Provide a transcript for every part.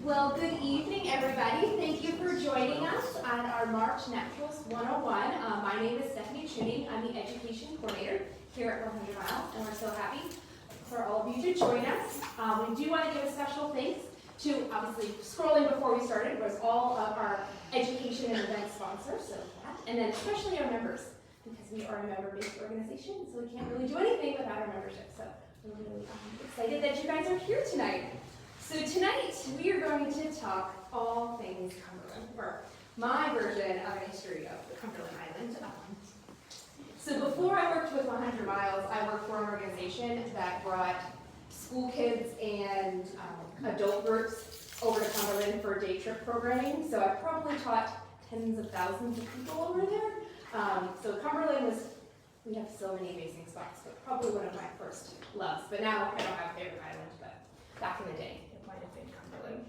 Well, good evening, everybody. Thank you for joining us on our March Naturalist 101. My name is Stephanie Chewning. I'm the Education Coordinator here at 100 Miles, and we're so happy for all of you to join us. We do want to give a special thanks to, obviously, scrolling before we started was all of our education and event sponsors, so that, and then especially our members, because we are a member-based organization, so we can't really do anything without our membership. So we're really excited that you guys are here tonight. So tonight, we are going to talk all things Cumberland, or my version of a history of the Cumberland Island. So before I worked with 100 Miles, I worked for an organization that brought school kids and adult groups over to Cumberland for day trip programming. So I probably taught tens of thousands of people over there. So Cumberland was, we have so many amazing spots, but probably one of my first loves. But now I don't have a favorite island, but back in the day, it might have been Cumberland.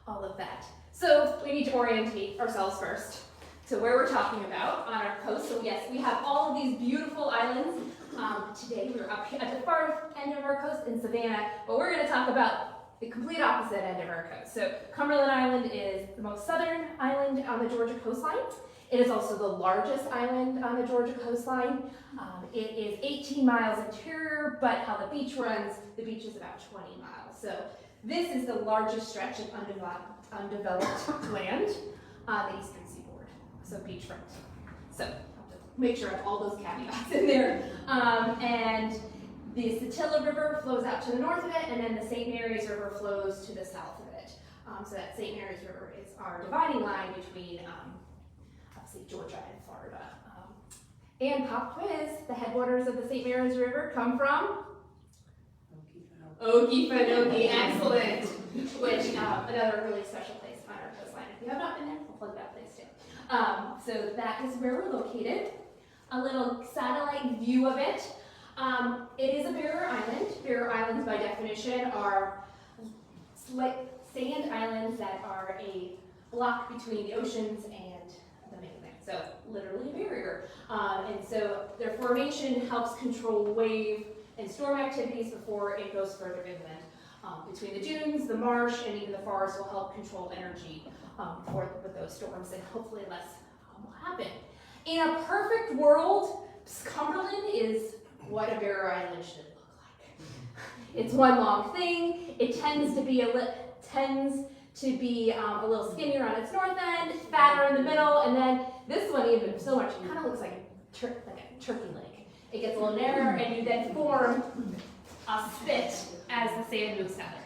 All of that. So we need to orientate ourselves first to where we're talking about on our coast. So yes, we have all of these beautiful islands. Today we're up at the far end of our coast in Savannah, but we're going to talk about the complete opposite end of our coast. So Cumberland Island is the most southern island on the Georgia coastline. It is also the largest island on the Georgia coastline. It is 18 miles interior, but how the beach runs, the beach is about 20 miles. So this is the largest stretch of undeveloped land on the eastern seaboard, so beachfront. So I'll have to make sure I have all those caveats in there. And the Satilla River flows out to the north of it, and then the St. Mary's River flows to the south of it. So that St. Mary's River is our dividing line between obviously Georgia and Florida. And pop quiz, the headwaters of the St. Mary's River come from? Okefenokee, excellent. Which, another really special place on our coastline. If you have not been there, I'll plug that place too. So that is where we're located. A little satellite view of it. It is a barrier island. Barrier islands, by definition, are sand islands that are a block between the oceans and the mainland. So literally a barrier. And so their formation helps control wave and storm activities before it goes further inland. Between the dunes, the marsh, and even the forest will help control energy with those storms, and hopefully less will happen. In a perfect world, Cumberland is what a barrier island should look like. It's one long thing. It tends to be a little skinnier on its north end, fatter in the middle, and then this one even so much, it kind of looks like a turkey leg. It gets a little narrower, and you then form a spit as the sand moves southern.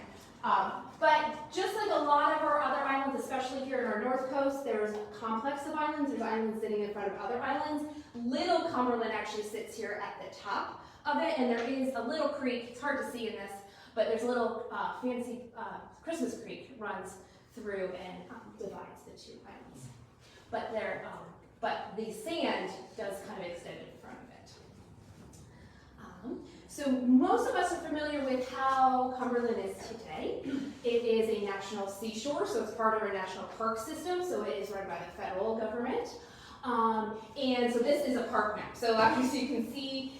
But just like a lot of our other islands, especially here in our north coast, there's a complex of islands. There's islands sitting in front of other islands. Little Cumberland actually sits here at the top of it, and there is a little creek. It's hard to see in this, but there's a little fancy Christmas creek runs through and divides the two islands. But the sand does kind of extend in front of it. So most of us are familiar with how Cumberland is today. It is a national seashore, so it's part of our national park system, so it is run by the federal government. And so this is a park map. So as you can see,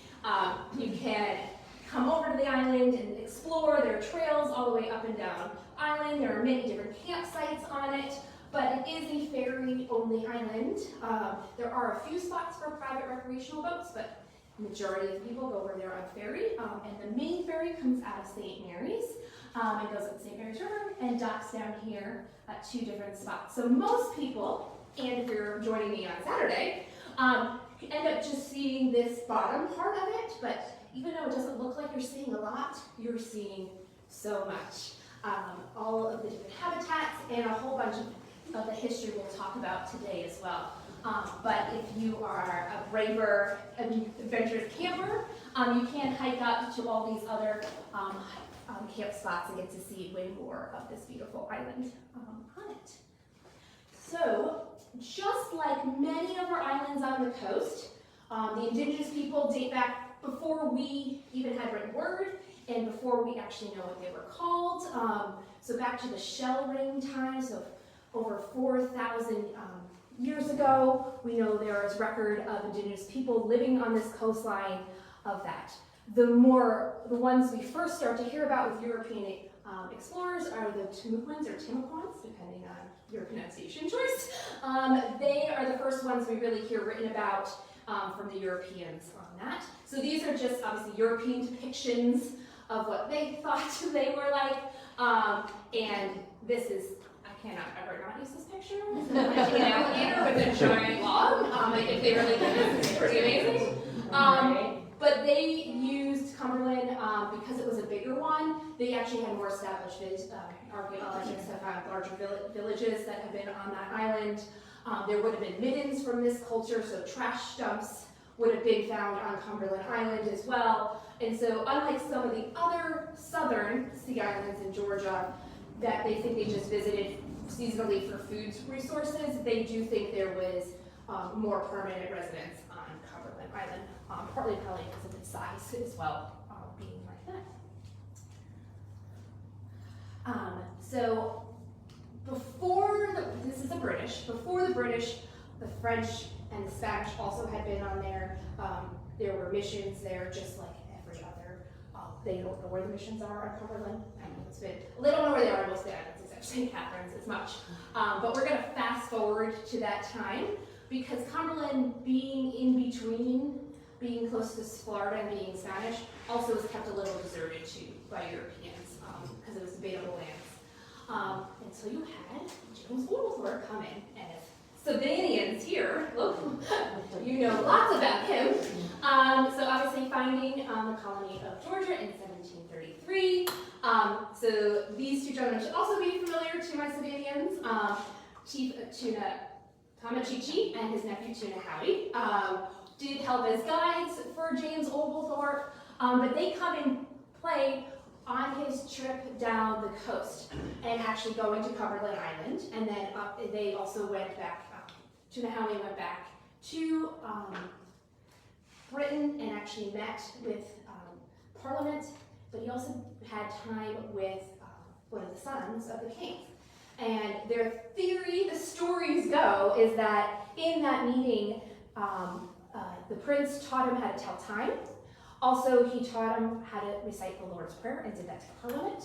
you can come over to the island and explore. There are trails all the way up and down the island. There are many different campsites on it, but it is a ferry-only island. There are a few spots for private recreational boats, but majority of people go over there on ferry, and the main ferry comes out of St. Mary's. It goes up the St. Mary's River and docks down here at two different spots. So most people, and if you're joining me on Saturday, end up just seeing this bottom part of it, but even though it doesn't look like you're seeing a lot, you're seeing so much. All of the different habitats and a whole bunch of the history we'll talk about today as well. But if you are a braver, adventurous camper, you can hike up to all these other camp spots and get to see way more of this beautiful island on it. So, just like many of our islands on the coast, the indigenous people date back before we even had written word and before we actually know what they were called. So back to the shell ring time, so over 4,000 years ago, we know there is record of indigenous people living on this coastline of that. The ones we first start to hear about with European explorers are the Timucuans or Timucuans, depending on your pronunciation choice. They are the first ones we really hear written about from the Europeans on that. So these are just obviously European depictions of what they thought they were like. And this is, I cannot ever not use this picture. It's like an alligator with a giant log. Like if they really did this, it's pretty amazing. But they used Cumberland because it was a bigger one. They actually had more established archaeologists have found larger villages that have been on that island. There would have been middens from this culture, so trash dumps would have been found on Cumberland Island as well. And so unlike some of the other southern sea islands in Georgia that they think they just visited seasonally for food resources, they do think there was more permanent residence on Cumberland Island, partly probably because of its size as well, being like that. So this is the British, before the British, the French and the Spanish also had been on there. There were missions there just like every other. They don't know where the missions are on Cumberland. I know it's been, they don't know where they are on most of the islands except St. Catherine's as much. But we're going to fast forward to that time because Cumberland being in between, being close to Florida and being Spanish, also was kept a little deserted too by Europeans because it was debatable lands. And so you had James Oglethorpe come in as Savanians here. Look, you know lots about him. So obviously finding the colony of Georgia in 1733. So these two gentlemen should also be familiar to my Savanians. Chief Tuna Tamachichi and his nephew Tuna Howie did help as guides for James Oglethorpe, but they come and play on his trip down the coast and actually going to Cumberland Island, and then they also went back, Tuna Howie went back to Britain and actually met with Parliament, but he also had time with one of the sons of the king. And their theory, the stories go, is that in that meeting, the prince taught him how to tell time. Also, he taught him how to recite the Lord's Prayer and did that to Parliament.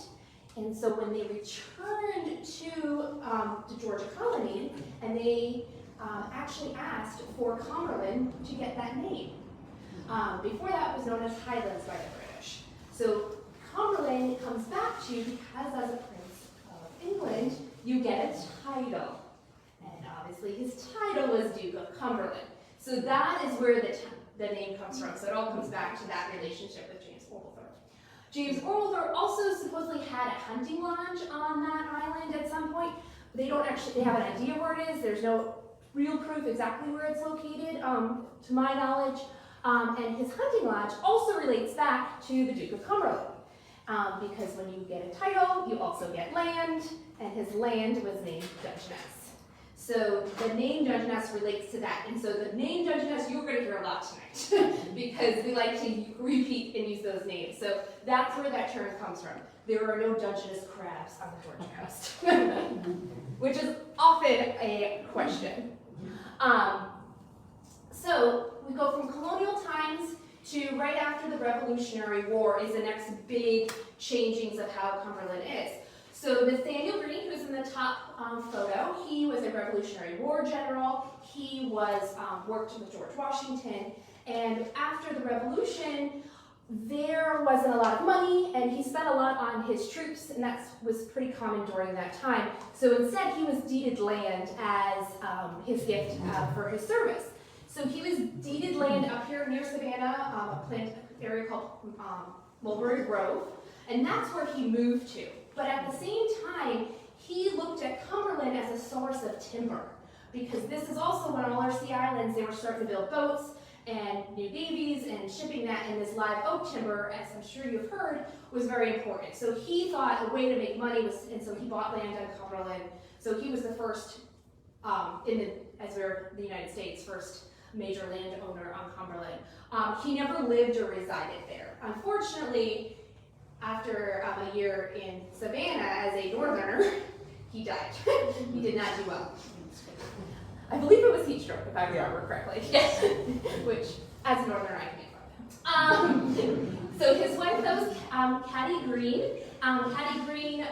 And so when they returned to the Georgia colony, and they actually asked for Cumberland to get that name. Before that, it was known as Highlands by the British. So Cumberland comes back to because as a prince of England, you get a title. And obviously his title was Duke of Cumberland. So that is where the name comes from. So it all comes back to that relationship with James Oglethorpe. James Oglethorpe also supposedly had a hunting lodge on that island at some point. They have an idea where it is. There's no real proof exactly where it's located, to my knowledge. And his hunting lodge also relates back to the Duke of Cumberland. Because when you get a title, you also get land, and his land was named Dungeness. So the name Dungeness relates to that. And so the name Dungeness, you're going to hear a lot tonight because we like to repeat and use those names. So that's where that term comes from. There are no Dungeness crabs on the Georgia coast, which is often a question. So we go from colonial times to right after the Revolutionary War is the next big changings of how Cumberland is. So Nathaniel Greene, who's in the top photo, he was a Revolutionary War general. He was worked with George Washington, and after the Revolution, there wasn't a lot of money, and he spent a lot on his troops, and that was pretty common during that time. So instead, he was deeded land as his gift for his service. So he was deeded land up here near Savannah, a plant area called Mulberry Grove, and that's where he moved to. But at the same time, he looked at Cumberland as a source of timber, because this is also when all our sea islands, they were starting to build boats and new navies and shipping that, and this live oak timber, as I'm sure you've heard, was very important. So he thought a way to make money was, and so he bought land on Cumberland. So he was the first, as we're the United States, first major landowner on Cumberland. He never lived or resided there. Unfortunately, after a year in Savannah as a northerner, he died. He did not do well. I believe it was heat stroke, if I remember correctly. Yes. Which, as a northerner, I can make So his wife, that was Hattie Green. Hattie Green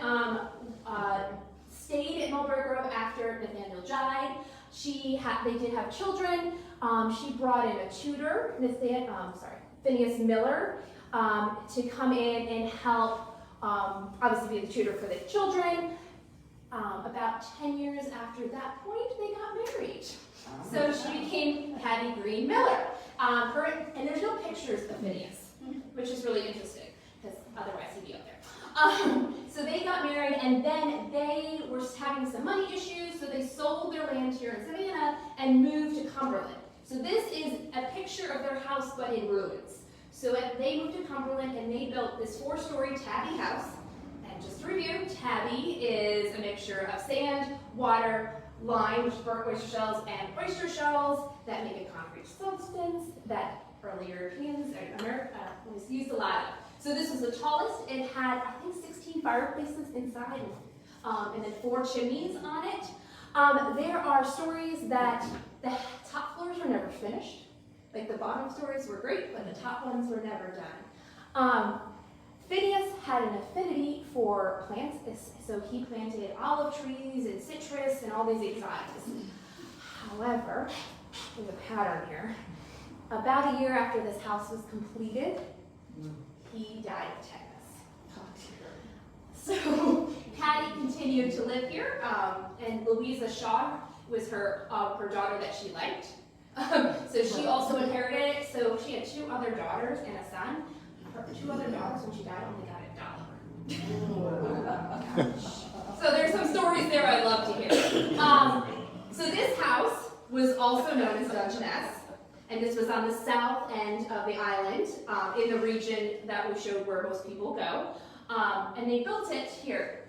stayed at Mulberry Grove after Nathaniel died. They did have children. She brought in a tutor, Phineas Miller, to come in and help, obviously be the tutor for the children. About 10 years after that point, they got married. So she became Hattie Green Miller. And there's no pictures of Phineas, which is really interesting, because otherwise he'd be up there. So they got married, and then they were having some money issues, so they sold their land here in Savannah and moved to Cumberland. So this is a picture of their house, but in ruins. So they moved to Cumberland, and they built this 4-story tabby house. And just to review, tabby is a mixture of sand, water, lime, which is burnt oyster shells, and oyster shells that make a concrete substance that early Europeans and America used a lot of. So this was the tallest. It had, I think, 16 fireplaces inside, and then 4 chimneys on it. There are stories that the top floors were never finished. Like the bottom stories were great, but the top ones were never done. Phineas had an affinity for plants, so he planted olive trees and citrus and all these exotics. However, there's a pattern here. About a year after this house was completed, he died of tetanus. So Patty continued to live here, and Louisa Shaw was her daughter that she liked. So she also inherited it. So she had 2 other daughters and a son. Her 2 other daughters, when she died, only got $1. So there's some stories there I'd love to hear. So this house was also known as Dungeness, and this was on the south end of the island, in the region that we showed where most people go. And they built it here.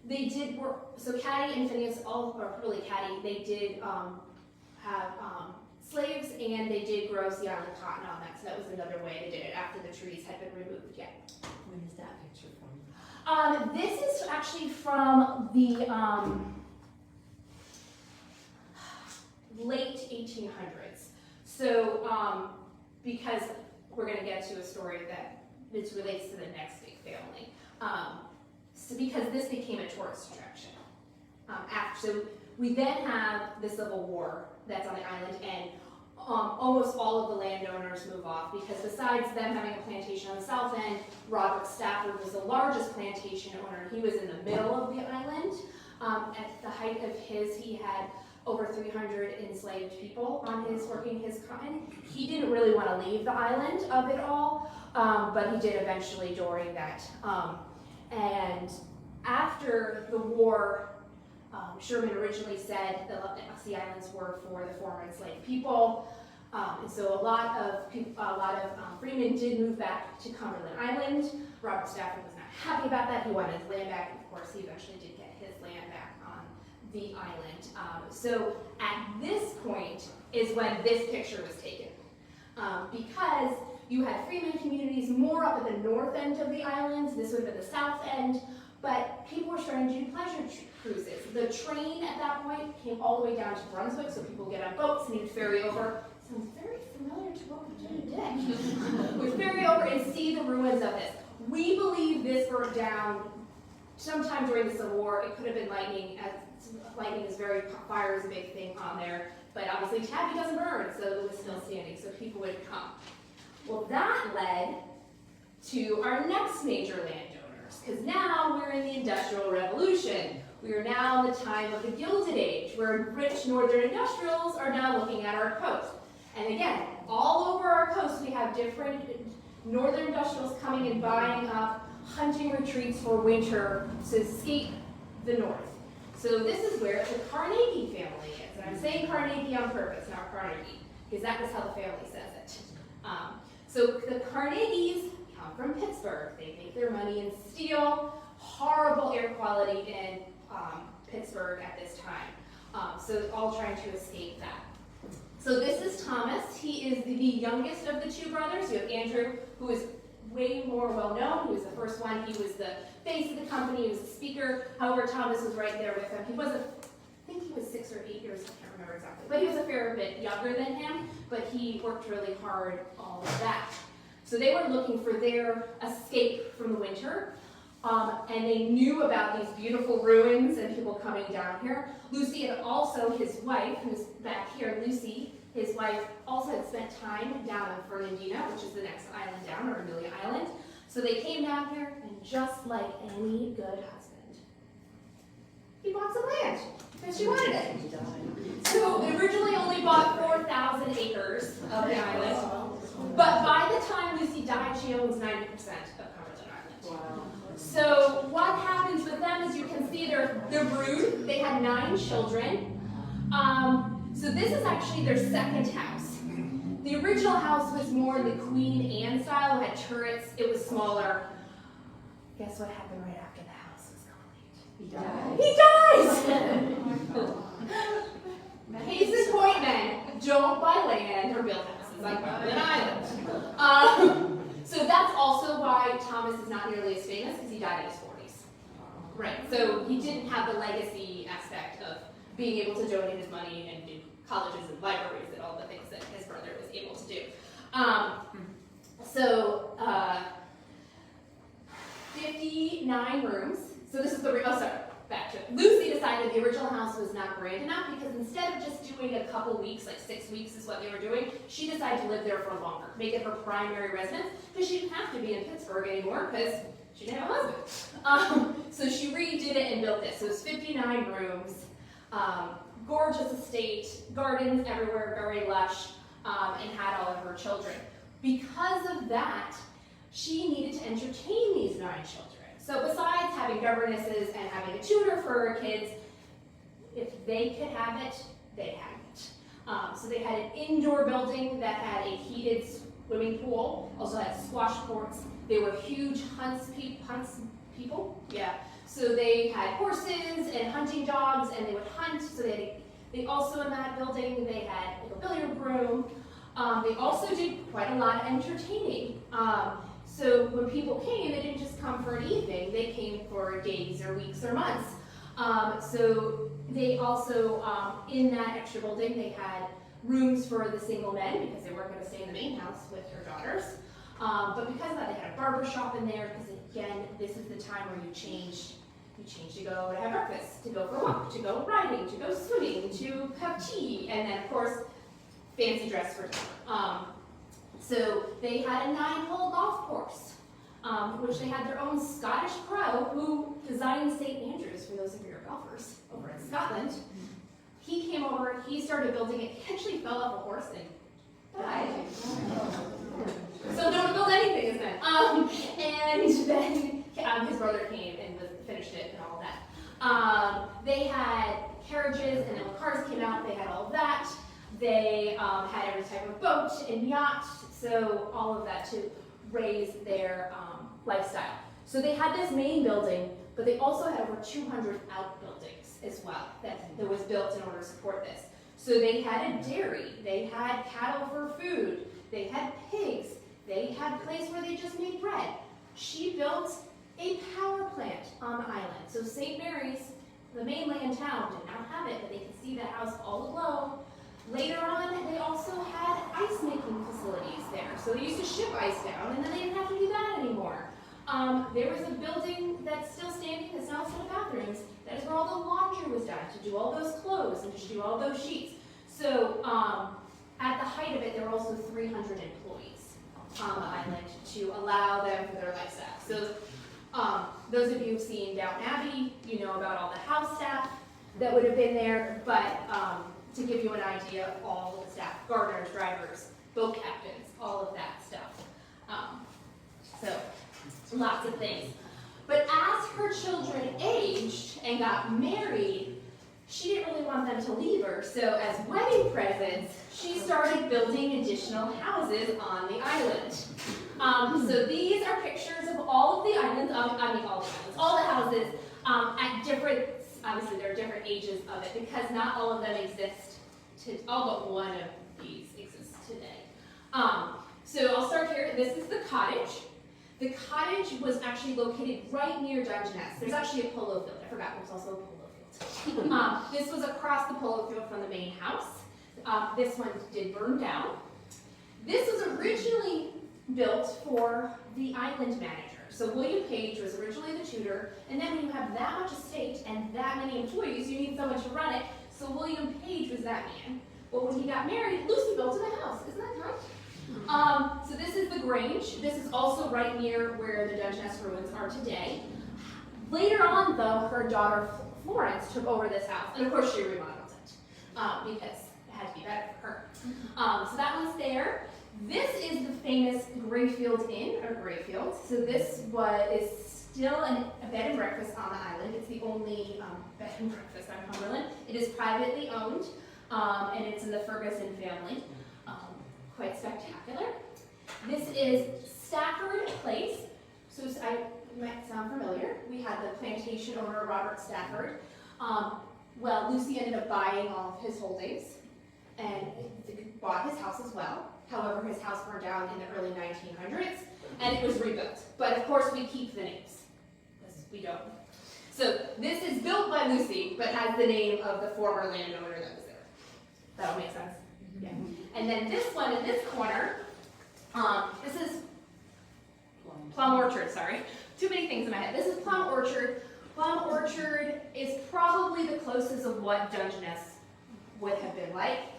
They did work, so Caddy and Phineas, or really Caddy, they did have slaves, and they did grow sea island cotton on that, so that was another way they did it after the trees had been removed. Yeah. When is that picture from? This is actually from the late 1800s. So, because we're going to get to a story that this relates to the next big family. So because this became a tourist attraction. So we then have the Civil War that's on the island, and almost all of the landowners move off, because besides them having a plantation on the south end, Robert Stafford was the largest plantation owner. He was in the middle of the island. At the height of his, he had over 300 enslaved people on working his cotton. He didn't really want to leave the island of it all, but he did eventually during that. And after the war, Sherman originally said the Sea Islands were for the former enslaved people, and so a lot of freemen did move back to Cumberland Island. Robert Stafford was not happy about that. He wanted his land back. Of course, he eventually did get his land back on the island. So at this point is when this picture was taken, because you had freeman communities more up at the north end of the island. This would have been the south end. But people were starting to do pleasure cruises. The train at that point came all the way down to Brunswick, so people get on boats and you'd ferry over. Sounds very familiar to what we do today. We'd ferry over and see the ruins of this. We believe this burnt down sometime during the Civil War. It could have been lightning, as lightning is fire is a big thing on there. But obviously tabby doesn't burn, so it was still standing, so people would come. Well, that led to our next major landowner. Because now we're in the Industrial Revolution. We are now in the time of the Gilded Age, where rich northern industrials are now looking at our coast. And again, all over our coast we have different northern industrials coming and buying up hunting retreats for winter to escape the north. So this is where the Carnegie family is. And I'm saying Carnegie on purpose, not Carnegie, because that is how the family says it. So the Carnegies come from Pittsburgh. They make their money in steel, horrible air quality in Pittsburgh at this time. So all trying to escape that. So this is Thomas. He is the youngest of the 2 brothers. You have Andrew, who is way more well known. He was the first one. He was the face of the company. He was the speaker. However, Thomas was right there with him. He wasn't think he was 6 or 8 years, I can't remember exactly, but he was a fair bit younger than him, but he worked really hard, all of that. So they were looking for their escape from the winter, and they knew about these beautiful ruins and people coming down here. Lucy had also, his wife, who's back here, Lucy, his wife also had spent time down in Fernandina, which is the next island down, or Amelia Island. So they came down here, and just like any good husband, he bought some land, because she wanted it. So they originally only bought 4,000 acres of the island, but by the time Lucy died, she owns 90% of Cumberland Island. Wow. So what happens with them, as you can see, they're brood. They had 9 children. So this is actually their second house. The original house was more in the Queen Anne style, it had turrets, it was smaller. Guess what happened right after the house was complete? He dies. Case in point then, don't buy land or build houses on Cumberland Island. So that's also why Thomas is not nearly as famous, because he died in his 40s. Right, so he didn't have the legacy aspect of being able to donate his money and do colleges and libraries and all the things that his brother was able to do. 59 rooms. So this is back to it. Lucy decided the original house was not grand enough because instead of just doing a couple weeks, like 6 weeks is what they were doing, she decided to live there for longer, make it her primary residence, because she didn't have to be in Pittsburgh anymore because she didn't have a husband. So she redid it and built this. So it was 59 rooms, gorgeous estate, gardens everywhere, very lush, and had all of her children. Because of that, she needed to entertain these 9 children. So besides having governesses and having a tutor for her kids, if they could have it, they had it. So they had an indoor building that had a heated swimming pool, also had squash courts. They were huge hunts people, yeah. So they had horses and hunting dogs, and they would hunt. So they also in that building they had like a billiard room. They also did quite a lot of entertaining. So when people came, they didn't just come for an evening, they came for days or weeks or months. So they also, in that extra building, they had rooms for the single men because they weren't going to stay in the main house with their daughters. But because of that, they had a barber shop in there because again, this is the time where you change to go to have breakfast, to go for a walk, to go riding, to go swimming, to have tea, and then of course, fancy dress for dinner. So they had a 9-hole golf course, which they had their own Scottish pro who designed St. Andrews, for those of you who are golfers over in Scotland. He came over, he started building it, he actually fell off a horse and died. So don't build anything, isn't it? And then his brother came and finished it and all that. They had carriages, and then when cars came out, they had all of that. They had every type of boat and yacht, so all of that to raise their lifestyle. So they had this main building, but they also had over 200 outbuildings as well that was built in order to support this. So they had a dairy, they had cattle for food, they had pigs, they had a place where they just made bread. She built a power plant on the island. So St. Mary's, the mainland town, did not have it, but they could see the house all aglow. Later on, they also had ice-making facilities there. So they used to ship ice down, and then they didn't have to do that anymore. There was a building that's still standing, that's now full of bathrooms. That is where all the laundry was done, to do all those clothes and to do all those sheets. So at the height of it, there were also 300 employees on the island to allow them for their lifestyle. So those of you who've seen Downton Abbey, you know about all the house staff that would have been there, but to give you an idea of all of the staff, gardeners, drivers, boat captains, all of that stuff. So lots of things. But as her children aged and got married, she didn't really want them to leave her. So as wedding presents, she started building additional houses on the island. So these are pictures of all of the islands, all the houses at different, obviously there are different ages of it because not all of them exist, all but one of these exists today. So I'll start here. This is the cottage. The cottage was actually located right near Dungeness. There's actually a polo field. I forgot, there's also a polo field This was across the polo field from the main house. This one did burn down. This was originally built for the island manager. So William Page was originally the tutor, and then when you have that much estate and that many employees, you need someone to run it. So William Page was that man. But when he got married, Lucy built him a house. Isn't that kind? So this is the Grange. This is also right near where the Dungeness ruins are today. Later on, though, her daughter Florence took over this house, and of course she remodeled it because it had to be better for her. So that one's there. This is the famous Grayfield Inn, or Grayfield. So this is still a bed and breakfast on the island. It's the only bed and breakfast on Cumberland. It is privately owned, and it's in the Ferguson family. Quite spectacular. This is Stafford Place. So it might sound familiar. We had the plantation owner, Robert Stafford. Well, Lucy ended up buying all of his holdings and bought his house as well. However, his house burned down in the early 1900s, and it was rebuilt. But of course, we keep the names, because we don't. So this is built by Lucy, but has the name of the former landowner that was there. That'll make sense? Yeah. And then this one in this corner, this is Plum Orchard, sorry. Too many things in my head. This is Plum Orchard. Plum Orchard is probably the closest of what Dungeness would have been like.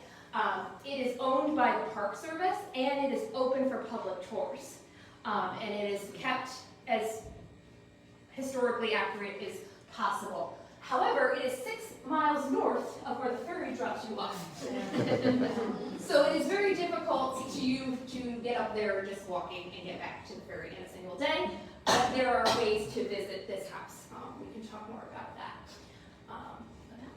It is owned by the Park Service, and it is open for public tours. And it is kept as historically accurate as possible. However, it is 6 miles north of where the ferry drops you off. So it is very difficult to get up there just walking and get back to the ferry in a single day. But there are ways to visit this house. We can talk more about that. Okay.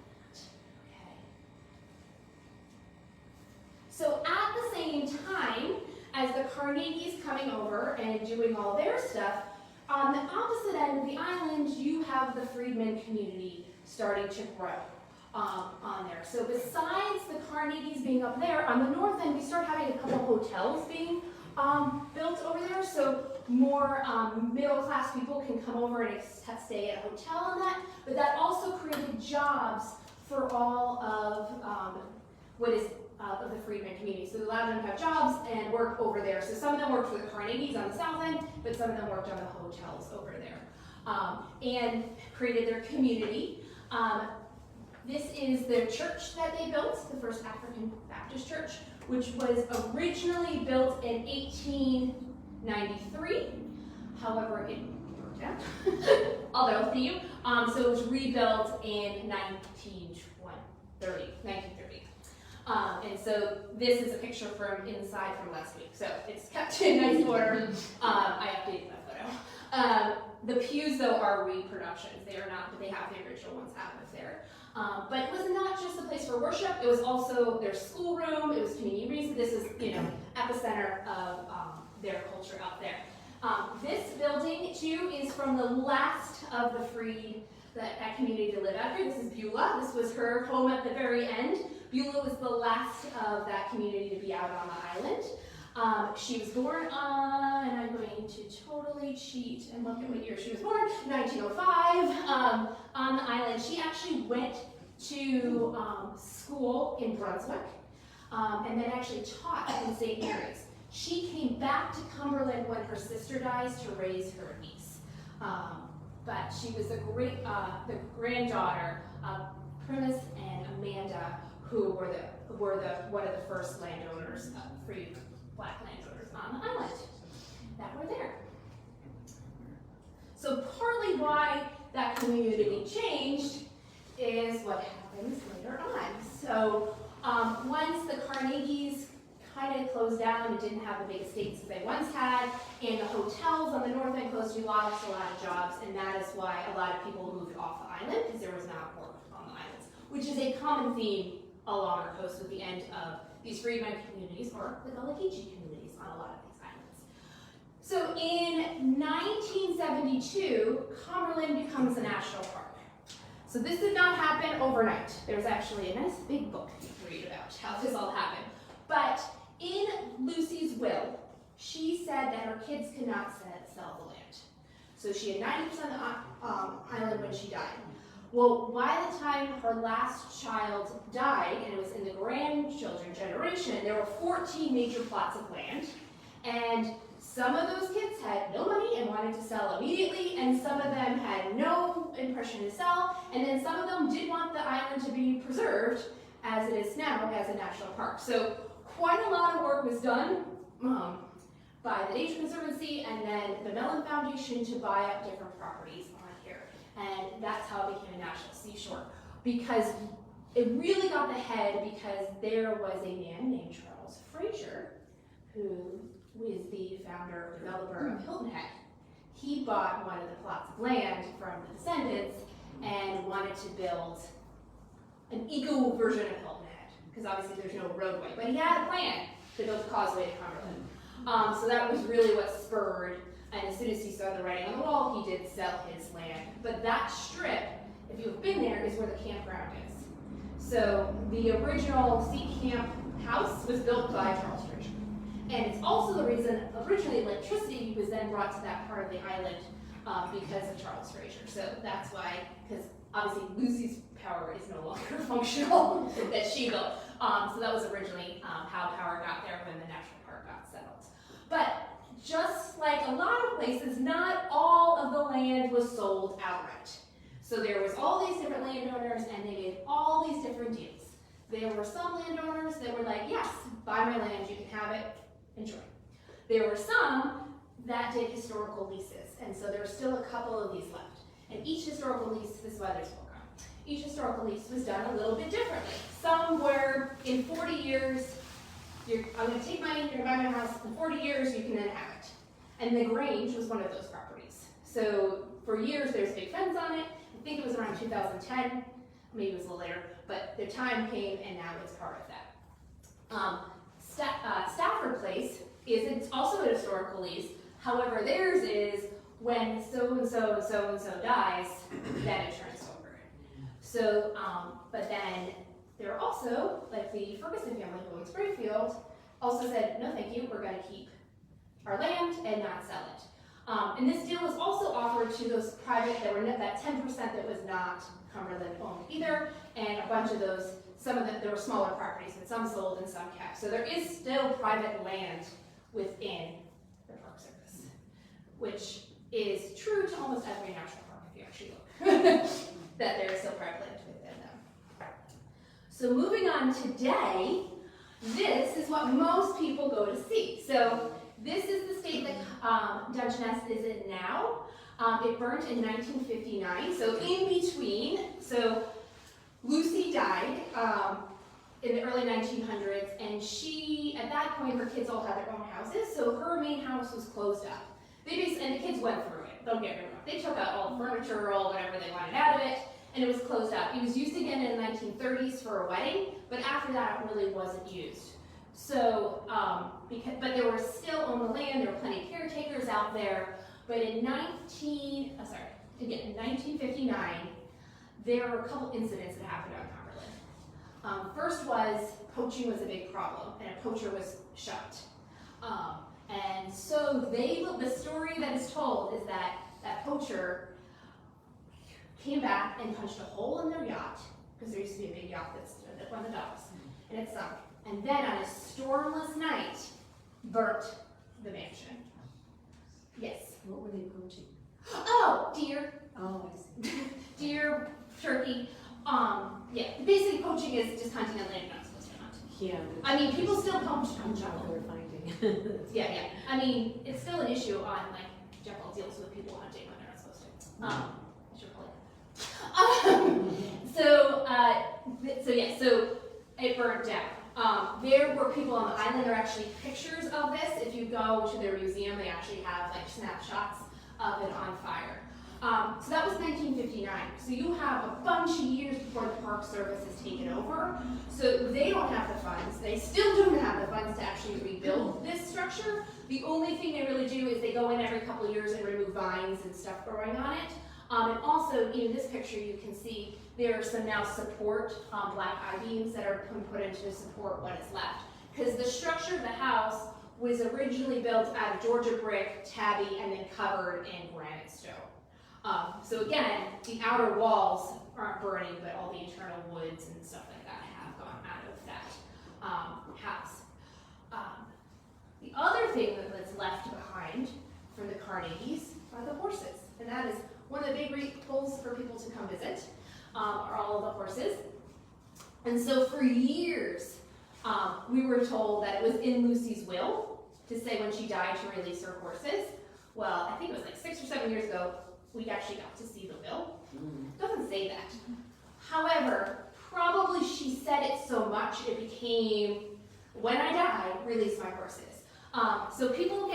So at the same time as the Carnegies coming over and doing all their stuff, on the opposite end of the island, you have the freedmen community starting to grow on there. So besides the Carnegies being up there, on the north end, we start having a couple hotels being built over there. So more middle-class people can come over and stay at a hotel and that. But that also created jobs for all of of the freedmen community. So it allowed them to have jobs and work over there. So some of them worked for the Carnegies on the south end, but some of them worked on the hotels over there and created their community. This is their church that they built, the first African Baptist church, which was originally built in 1893. However, it broke down, although thank you. So it was rebuilt in 1930. And so this is a picture from inside from last week. So it's kept in nice order. I updated that photo. The pews, though, are reproductions. They are not, but they have the original ones out of there. But it was not just a place for worship. It was also their schoolroom. It was community reason. This is, epicenter of their culture out there. This building, too, is from the last of the freed that community to live out here. This is Beulah. This was her home at the very end. Beulah was the last of that community to be out on the island. She was born on, and I'm going to totally cheat and look at what year she was born, 1905, on the island. She actually went to school in Brunswick and then actually taught in St. Mary's. She came back to Cumberland when her sister dies to raise her niece. But she was the granddaughter of Primus and Amanda, who were one of the first landowners, free black landowners on the island that were there. So partly why that community changed is what happens later on. So once the Carnegies kind of closed down and didn't have the big estates that they once had, and the hotels on the north end closed, you lost a lot of jobs, and that is why a lot of people moved off the island, because there was not work on the islands, which is a common theme along our coast with the end of these freedmen communities, or the Gullah Geechee communities on a lot of these islands. So in 1972, Cumberland becomes a national park. So this did not happen overnight. There's actually a nice big book you can read about how this all happened. But in Lucy's will, she said that her kids could not sell the land. So she had 90% of the island when she died. Well, by the time her last child died, and it was in the grandchildren generation, there were 14 major plots of land, and some of those kids had no money and wanted to sell immediately, and some of them had no impression to sell, and then some of them did want the island to be preserved as it is now as a national park. So quite a lot of work was done by the Nature Conservancy and then the Mellon Foundation to buy up different properties on here. And that's how it became a national seashore, because it really got the head because there was a man named Charles Fraser who was the founder or developer of Hilton Head. He bought one of the plots of land from the descendants and wanted to build an eco version of Hilton Head, because obviously there's no roadway, but he had a plan to build a causeway to Cumberland. So that was really what spurred, and as soon as he saw the writing on the wall, he did sell his land. But that strip, if you've been there, is where the campground is. So the original sea camp house was built by Charles Fraser. And it's also the reason originally electricity was then brought to that part of the island because of Charles Fraser. So that's why, because obviously Lucy's power is no longer functional that she built. So that was originally how power got there when the national park got settled. But just like a lot of places, not all of the land was sold outright. So there was all these different landowners and they made all these different deals. There were some landowners that were like, yes, buy my land, you can have it, enjoy. There were some that did historical leases, and so there's still a couple of these left. And each historical lease, this is why there's four on. Each historical lease was done a little bit differently. Some were in 40 years, I'm going to take money, you're going to buy my house, in 40 years you can then have it. And the Grange was one of those properties. So for years there's big fence on it. I think it was around 2010, maybe it was a little later, but the time came and now it's part of that. Stafford Place is also a historical lease. However, theirs is when so-and-so and so-and-so dies, then it turns over. So, but then there are also, like the Ferguson family who owns Springfield, also said, no thank you, we're going to keep our land and not sell it. And this deal was also offered to those private, that 10% that was not Cumberland owned either, and a bunch of those, some of them, there were smaller properties, but some sold and some kept. So there is still private land within the Park Service, which is true to almost every national park if you actually look, that there is still private land within them. So moving on today, this is what most people go to see. So this is the state that Dungeness is in now. It burnt in 1959, so in between, so Lucy died in the early 1900s, and she, at that point, her kids all had their own houses, so her main house was closed up. And the kids went through it, don't get me wrong. They took out all the furniture, all whatever they wanted out of it, and it was closed up. It was used again in the 1930s for a wedding, but after that it really wasn't used. So, but there were still on the land, there were plenty of caretakers out there, but in 1959, there were a couple incidents that happened on Cumberland. First was, poaching was a big problem, and a poacher was shot. And so the story that is told is that that poacher came back and punched a hole in their yacht, because there used to be a big yacht that stood up on the docks, and it sunk. And then on a stormless night, burnt the mansion. Yes? What were they poaching? Oh, deer. Oh, I see. Deer, turkey. Yeah, basically poaching is just hunting on land you're not supposed to hunt. Yeah. I mean, people still poach on What jungle. we're finding. Yeah. I mean, it's still an issue on like jungle deals with people hunting when they're not supposed to. I should probably. So it burned down. There were people on the island. There are actually pictures of this. If you go to their museum, they actually have like snapshots of it on fire. So that was 1959. So you have a bunch of years before the Park Service has taken over. So they don't have the funds. They still don't have the funds to actually rebuild this structure. The only thing they really do is they go in every couple of years and remove vines and stuff growing on it. And also in this picture you can see there are some now support black I-beams that are put in to support what is left. Because the structure of the house was originally built out of Georgia brick, tabby, and then covered in granite stone. So again, the outer walls aren't burning, but all the internal woods and stuff like that have gone out of that house. The other thing that's left behind from the Carnegies are the horses, and that is one of the big reasons for people to come visit, are all of the horses. And so for years, we were told that it was in Lucy's will to say when she died to release her horses. Well, I think it was like 6 or 7 years ago, we actually got to see the will. It doesn't say that. However, probably she said it so much it became, when I die, release my horses. So people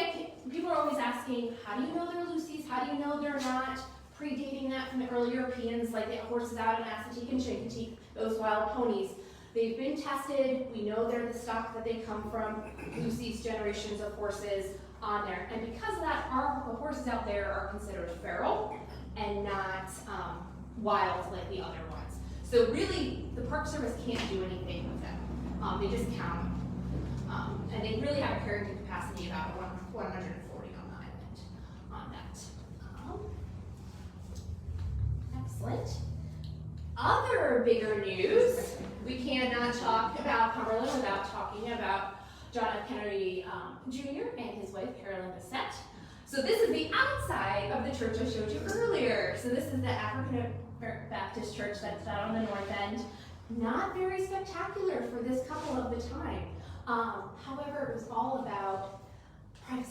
are always asking, how do you know they're Lucy's? How do you know they're not predating that from the early Europeans, like the horses out in Assateague and Chincoteague, those wild ponies? They've been tested. We know they're the stock that they come from. Lucy's generations of horses on there. And because of that, the horses out there are considered feral and not wild like the other ones. So really, the Park Service can't do anything with them. They just count them. And they really have a carrying capacity of about 140 on the island on that. Excellent. Other bigger news, we cannot talk about Cumberland without talking about John F. Kennedy Jr. and his wife, Carolyn Bassett. So this is the outside of the church I showed you earlier. So this is the African Baptist church that's out on the north end. Not very spectacular for this couple of the time. However, it was all about privacy.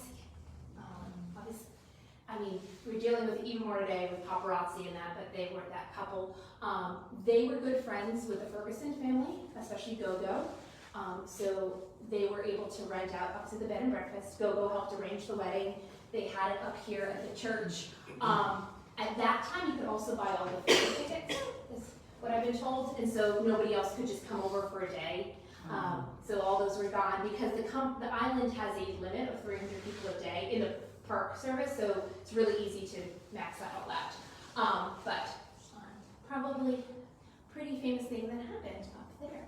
I mean, we're dealing with it even more today with paparazzi and that, but they weren't that couple. They were good friends with the Ferguson family, especially Gogo. So they were able to rent out up to the bed and breakfast. Gogo helped arrange the wedding. They had it up here at the church. At that time, you could also buy all the food tickets, is what I've been told, and so nobody else could just come over for a day. So all those were gone because the island has a limit of 300 people a day in the Park Service, so it's really easy to max out all that. But probably a pretty famous thing that happened up there.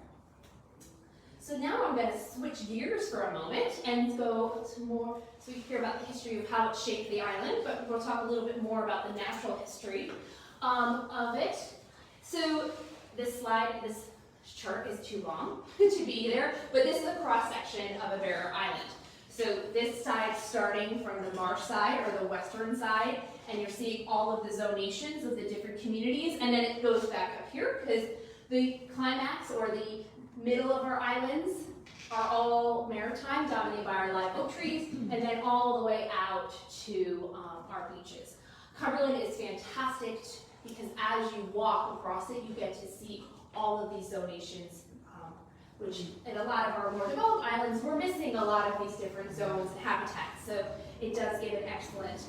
So now I'm going to switch gears for a moment and go to more, so we can hear about the history of how it shaped the island, but we'll talk a little bit more about the natural history of it. So this chart is too long to be there, but this is a cross-section of a bare island. So this side starting from the marsh side or the western side, and you're seeing all of the zonations of the different communities, and then it goes back up here because the climax or the middle of our islands are all maritime, dominated by our live oak trees, and then all the way out to our beaches. Cumberland is fantastic because as you walk across it, you get to see all of these zonations, which in a lot of our more developed islands, we're missing a lot of these different zones and habitats. So it does give an excellent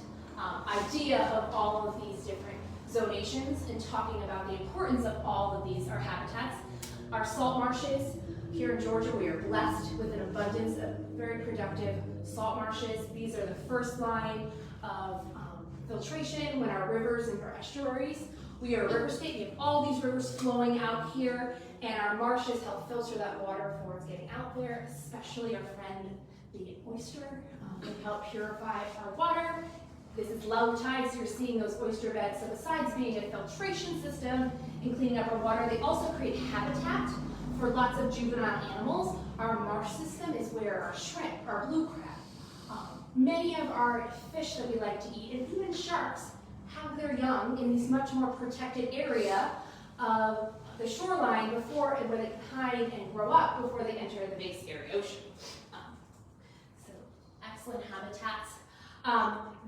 idea of all of these different zonations and talking about the importance of all of these, our habitats. Our salt marshes here in Georgia, we are blessed with an abundance of very productive salt marshes. These are the first line of filtration when our rivers and our estuaries. We are a river state. We have all these rivers flowing out here, and our marshes help filter that water before it's getting out there, especially our friend, the oyster. They help purify our water. This is low tide, so you're seeing those oyster beds. So besides being a filtration system and cleaning up our water, they also create habitat for lots of juvenile animals. Our marsh system is where our shrimp, our blue crab, many of our fish that we like to eat, and even sharks, have their young in this much more protected area of the shoreline before and where they can hide and grow up before they enter the big scary ocean. So excellent habitats.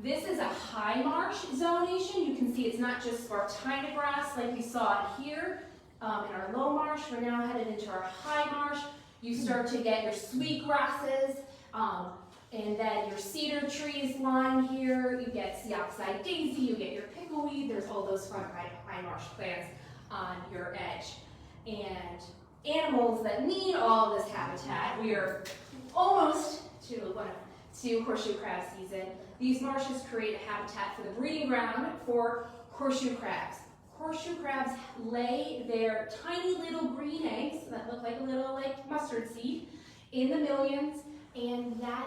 This is a high marsh zonation. You can see it's not just Spartina grass like we saw it here in our low marsh. We're now headed into our high marsh. You start to get your sweet grasses, and then your cedar trees line here. You get sea oxide daisy, you get your pickleweed. There's all those fun high marsh plants on your edge. And animals that need all this habitat. We are almost to horseshoe crab season. These marshes create a habitat for the breeding ground for horseshoe crabs. Horseshoe crabs lay their tiny little green eggs that look like a little mustard seed in the millions, and that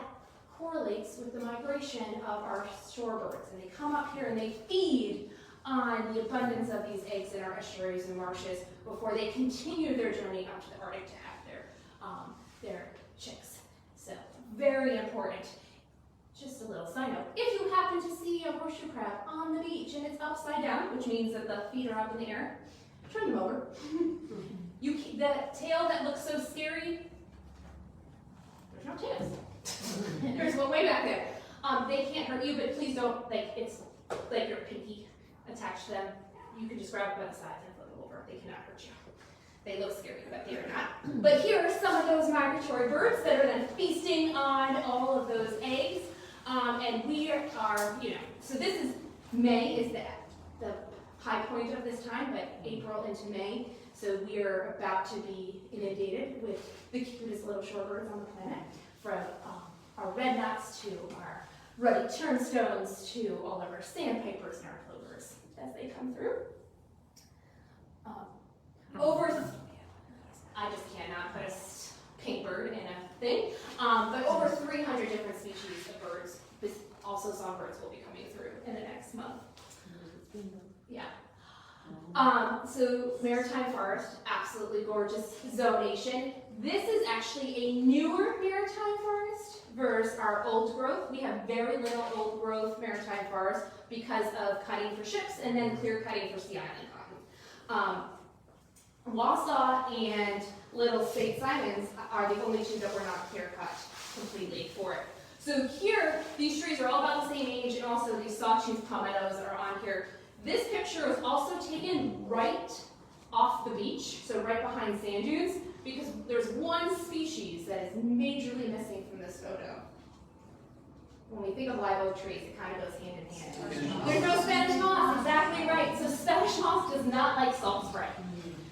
correlates with the migration of our shorebirds. And they come up here and they feed on the abundance of these eggs in our estuaries and marshes before they continue their journey up to the Arctic to have their chicks. So very important. Just a little side note, if you happen to see a horseshoe crab on the beach and it's upside down, which means that the feet are up in the air, turn them over. The tail that looks so scary, there's no tails. There's one way back there. They can't hurt you, but please don't, it's like your pinky attached to them. You can just grab it by the sides and flip them over. They cannot hurt you. They look scary, but they are not. But here are some of those migratory birds that are then feasting on all of those eggs. And we are, so this is, May is the high point of this time, but April into May. So we are about to be inundated with the cutest little shorebirds on the planet, from our red knots to our ruddy turnstones to all of our sandpipers and our plovers as they come through. I just cannot put a pink bird in a thing, but over 300 different species of birds. Also songbirds will be coming through in the next month. Yeah. So maritime forest, absolutely gorgeous zonation. This is actually a newer maritime forest versus our old growth. We have very little old growth maritime forest because of cutting for ships and then clear cutting for Sea Island cotton. Wausau and Little St. Simons are the only two that were not clear cut completely for it. So here, these trees are all about the same age, and also these sawtooth palmettos are on here. This picture was also taken right off the beach, so right behind sand dunes, because there's one species that is majorly missing from this photo. When we think of live oak trees, it kind of goes hand in hand. There's no Spanish moss, exactly right. So Spanish moss does not like salt spray.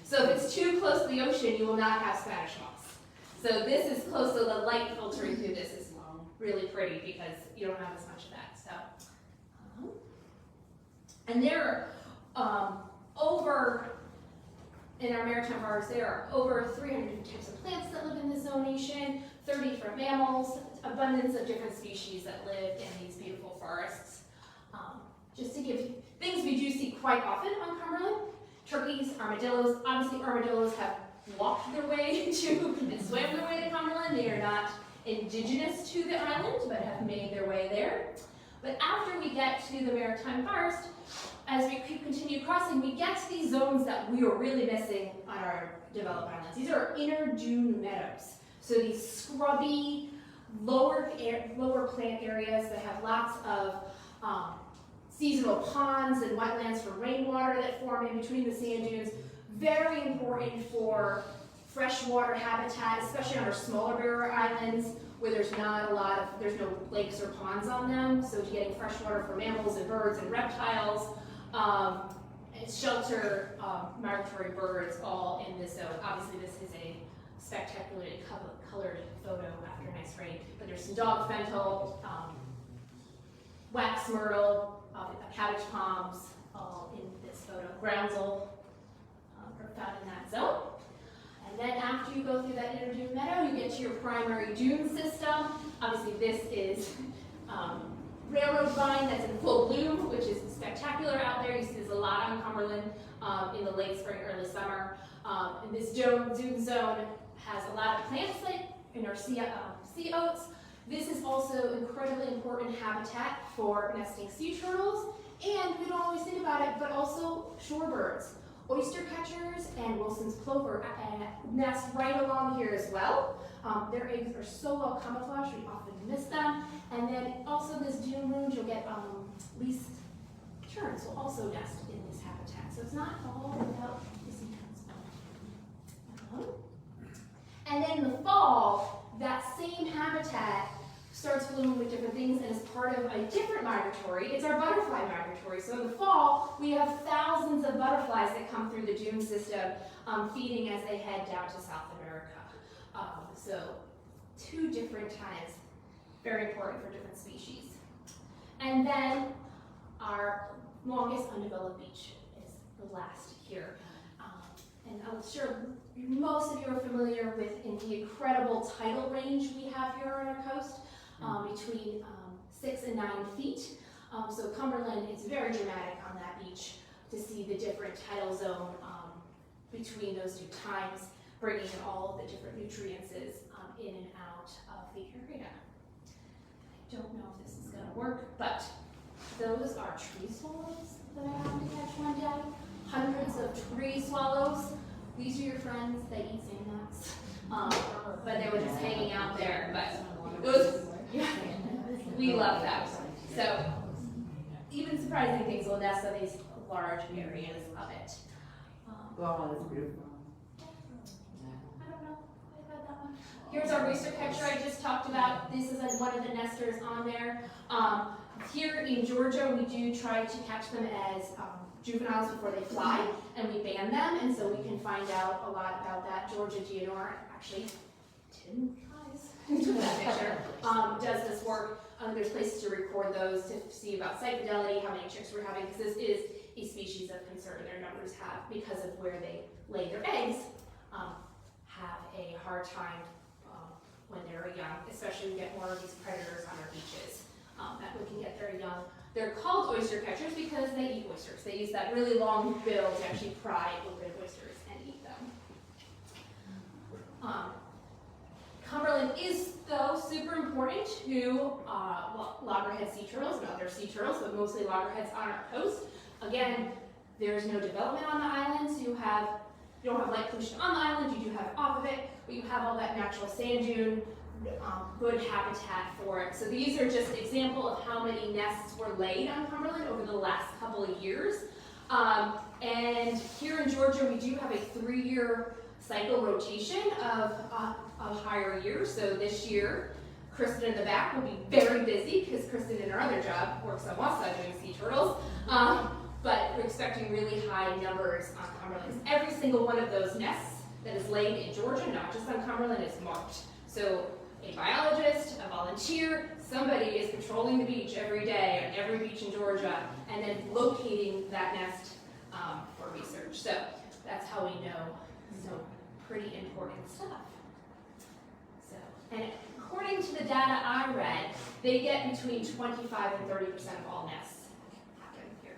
So if it's too close to the ocean, you will not have Spanish moss. So this is close, so the light filtering through this is really pretty because you don't have as much of that. So, and there are in our maritime forests, there are over 300 types of plants that live in this zonation, 30 different mammals, abundance of different species that live in these beautiful forests. Just to give things we do see quite often on Cumberland, turkeys, armadillos. Obviously armadillos have walked their way to and swam their way to Cumberland. They are not indigenous to the island, but have made their way there. But after we get to the maritime forest, as we continue crossing, we get to these zones that we are really missing on our developed islands. These are inner dune meadows. So these scrubby, lower plant areas that have lots of seasonal ponds and wetlands for rainwater that form in between the sand dunes. Very important for freshwater habitat, especially on our smaller barrier islands where there's no lakes or ponds on them. So getting fresh water for mammals and birds and reptiles, shelter migratory birds all in this zone. Obviously this is a spectacularly colored photo after a nice rain, but there's some dog fennel, wax myrtle, cabbage palms, all in this photo. Groundsel are found in that zone. And then after you go through that inner dune meadow, you get to your primary dune system. Obviously this is railroad vine that's in full bloom, which is spectacular out there. You see this a lot on Cumberland in the late spring, early summer. And this dune zone has a lot of plants like in our sea oats. This is also incredibly important habitat for nesting sea turtles, and we don't always think about it, but also shorebirds. Oyster catchers and Wilson's plover nest right along here as well. Their eggs are so well camouflaged, we often miss them. And then also this dune range, you'll get least terns will also nest in this habitat. So it's not all about the sea turtles. And then in the fall, that same habitat starts blooming with different things and is part of a different migratory. It's our butterfly migratory. So in the fall, we have thousands of butterflies that come through the dune system, feeding as they head down to South America. So 2 different times, very important for different species. And then our longest undeveloped beach is the last here. And I'm sure most of you are familiar with the incredible tidal range we have here on our coast. Between 6 and 9 feet. So Cumberland is very dramatic on that beach. to see the different tidal zone between those two times, bringing in all of the different nutrients in and out of the area. I don't know if this is going to work, but those are tree swallows that I happened to catch one day. Hundreds of tree swallows. These are your friends. They eat sand nuts. But they were just hanging out there. But it was, yeah, we love that. So even surprising things will nest on these large areas of it. Oh, that's beautiful. I don't know about that one. Here's our rooster catcher I just talked about. This is one of the nesters on there. Here in Georgia, we do try to catch them as juveniles before they fly, and we ban them, and so we can find out a lot about that. Georgia GNR, actually, Tim Pies, that picture, does this work. There's places to record those to see about site fidelity, how many chicks we're having, because this is a species of concern. Their numbers have, because of where they lay their eggs, have a hard time when they're young, especially we get more of these predators on our beaches that we can get very young. They're called oyster catchers because they eat oysters. They use that really long bill to actually pry open oysters and eat them. Cumberland is, though, super important to loggerhead sea turtles and other sea turtles, but mostly loggerheads on our coast. Again, there's no development on the island, so you don't have light pollution on the island, you do have it off of it, but you have all that natural sand dune, good habitat for it. So these are just an example of how many nests were laid on Cumberland over the last couple of years. And here in Georgia, we do have a 3-year cycle rotation of higher years. So this year, Kristen in the back will be very busy because Kristen in her other job works on Wausau doing sea turtles. But we're expecting really high numbers on Cumberland. Every single one of those nests that is laid in Georgia, not just on Cumberland, is marked. So a biologist, a volunteer, somebody is patrolling the beach every day on every beach in Georgia and then locating that nest for research. So that's how we know some pretty important stuff. So, and according to the data I read, they get between 25 and 30% of all nests happen here.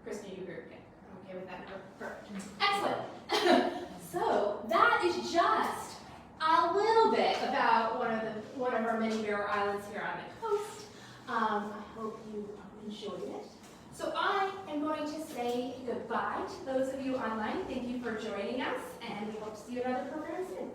Kristen, you agree? Okay, I'm okay with that number. Perfect. Excellent. So that is just a little bit about one of our many barrier islands here on the coast. I hope you enjoyed it. So I am going to say goodbye to those of you online. Thank you for joining us, and we hope to see you in another program soon.